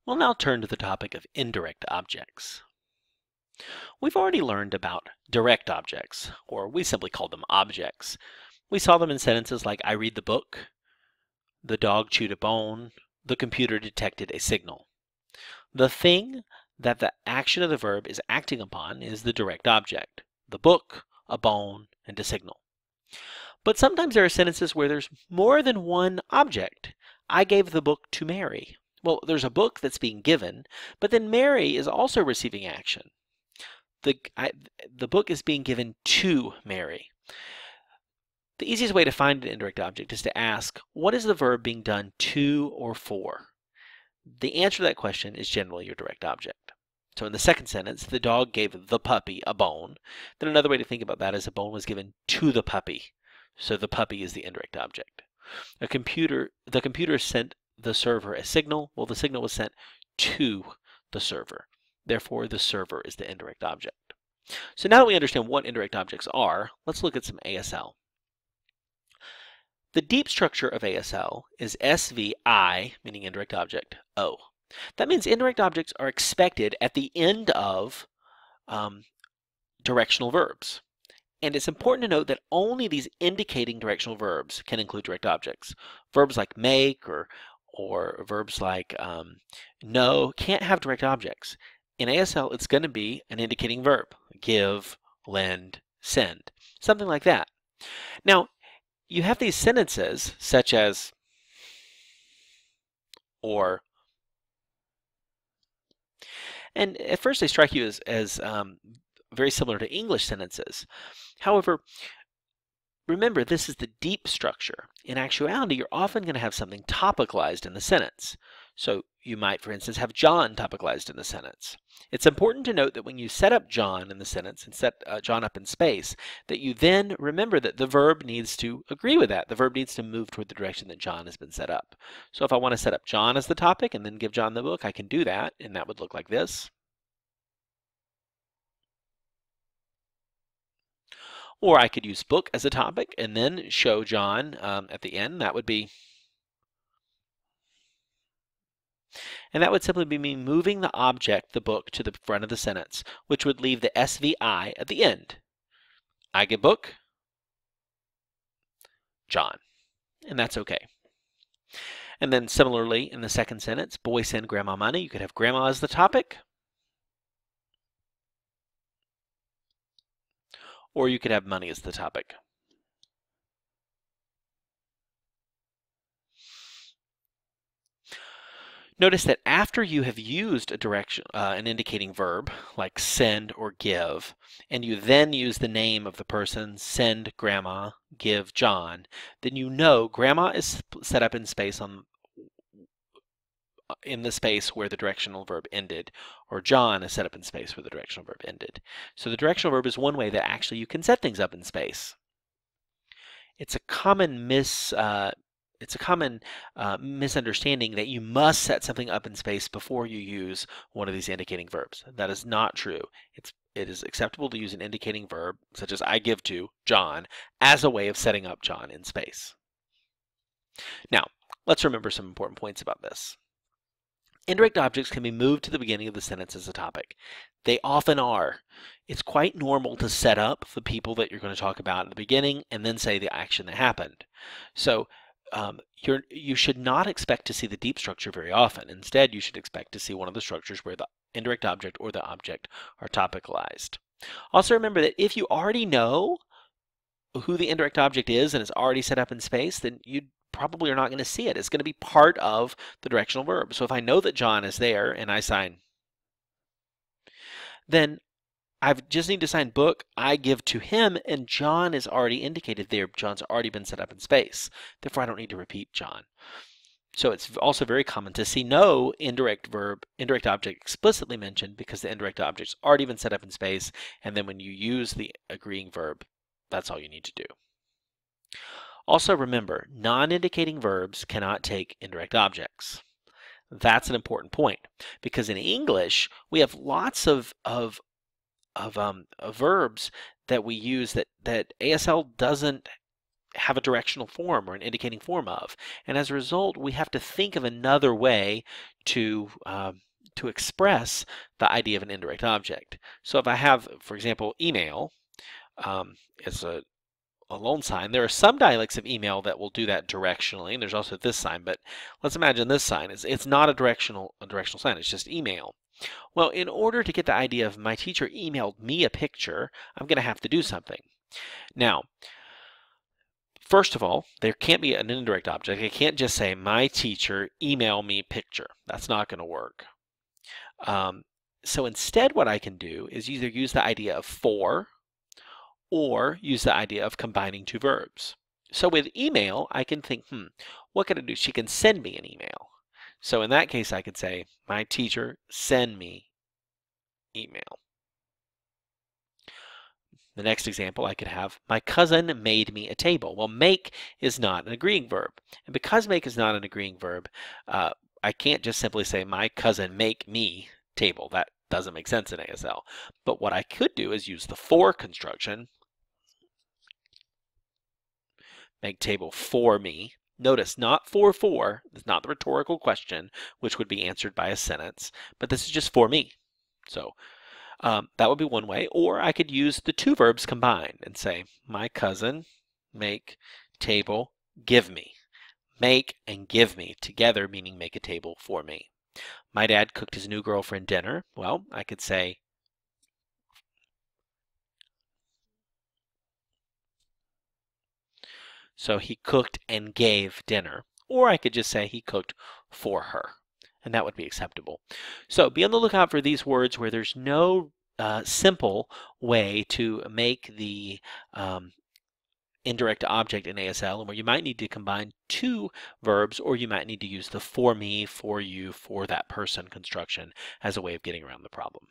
We'll now turn to the topic of indirect objects. We've already learned about direct objects, or we simply call them objects. We saw them in sentences like, I read the book, the dog chewed a bone, the computer detected a signal. The thing that the action of the verb is acting upon is the direct object, the book, a bone, and a signal. But sometimes there are sentences where there's more than one object. I gave the book to Mary. Well, there's a book that's being given, but then Mary is also receiving action. The book is being given to Mary. The easiest way to find an indirect object is to ask, what is the verb being done to or for? The answer to that question is generally your direct object. So in the second sentence, the dog gave the puppy a bone. Then another way to think about that is a bone was given to the puppy. So the puppy is the indirect object. The computer sent the server a signal. Well, the signal was sent to the server. Therefore, the server is the indirect object. So now that we understand what indirect objects are, let's look at some ASL. The deep structure of ASL is SVI, meaning indirect object, O. That means indirect objects are expected at the end of directional verbs. And it's important to note that only these indicating directional verbs can include direct objects. Verbs like make or verbs like know can't have direct objects. In ASL, it's going to be an indicating verb, give, lend, send, something like that. Now, you have these sentences such as or, and at first they strike you as very similar to English sentences. However, remember, this is the deep structure. In actuality, you're often going to have something topicalized in the sentence. So you might, for instance, have John topicalized in the sentence. It's important to note that when you set up John in the sentence and set John up in space, that you then remember that the verb needs to agree with that. The verb needs to move toward the direction that John has been set up. So if I want to set up John as the topic and then give John the book, I can do that, and that would look like this. Or I could use book as a topic and then show John at the end. That would be, and that would simply be me moving the object, the book, to the front of the sentence, which would leave the SVI at the end. I give book, John, and that's okay. And then similarly, in the second sentence, boy send grandma money, you could have grandma as the topic. Or you could have money as the topic. Notice that after you have used a direction, an indicating verb like send or give, and you then use the name of the person, send grandma, give John, then you know grandma is set up in space in the space where the directional verb ended, or John is set up in space where the directional verb ended. So the directional verb is one way that actually you can set things up in space. It's a common misunderstanding that you must set something up in space before you use one of these indicating verbs. That is not true. It is acceptable to use an indicating verb, such as I give to John, as a way of setting up John in space. Now, let's remember some important points about this. Indirect objects can be moved to the beginning of the sentence as a topic. They often are. It's quite normal to set up the people that you're going to talk about at the beginning and then say the action that happened. So you should not expect to see the deep structure very often. Instead, you should expect to see one of the structures where the indirect object or the object are topicalized. Also remember that if you already know who the indirect object is and it's already set up in space, then you probably are not going to see it. It's going to be part of the directional verb. So if I know that John is there and I sign, then I just need to sign book, I give to him, and John is already indicated there. John's already been set up in space. Therefore, I don't need to repeat John. So it's also very common to see no indirect object explicitly mentioned because the indirect object's already been set up in space, and then when you use the agreeing verb, that's all you need to do. Also remember, non-indicating verbs cannot take indirect objects. That's an important point because in English we have lots of verbs that we use that ASL doesn't have a directional form or an indicating form of, and as a result we have to think of another way to express the idea of an indirect object. So if I have, for example, email as a loan sign, there are some dialects of email that will do that directionally, and there's also this sign, but let's imagine this sign. It's not a directional sign, it's just email. Well, in order to get the idea of my teacher emailed me a picture, I'm going to have to do something. Now, first of all, there can't be an indirect object. I can't just say, my teacher email me picture. That's not going to work. So instead what I can do is either use the idea of for or use the idea of combining two verbs. So with email, I can think, what can I do? She can send me an email. So in that case, I could say, my teacher send me email. The next example I could have, my cousin made me a table. Well, make is not an agreeing verb. And because make is not an agreeing verb, I can't just simply say, my cousin make me table. That doesn't make sense in ASL. But what I could do is use the for construction, make table for me. Notice, not for, it's not the rhetorical question, which would be answered by a sentence, but this is just for me. So that would be one way. Or I could use the two verbs combined and say, my cousin, make, table, give me. Make and give me together, meaning make a table for me. My dad cooked his new girlfriend dinner. Well, I could say, so he cooked and gave dinner. Or I could just say he cooked for her, and that would be acceptable. So be on the lookout for these words where there's no simple way to make the indirect object in ASL, and where you might need to combine two verbs, or you might need to use the for me, for you, for that person construction as a way of getting around the problem.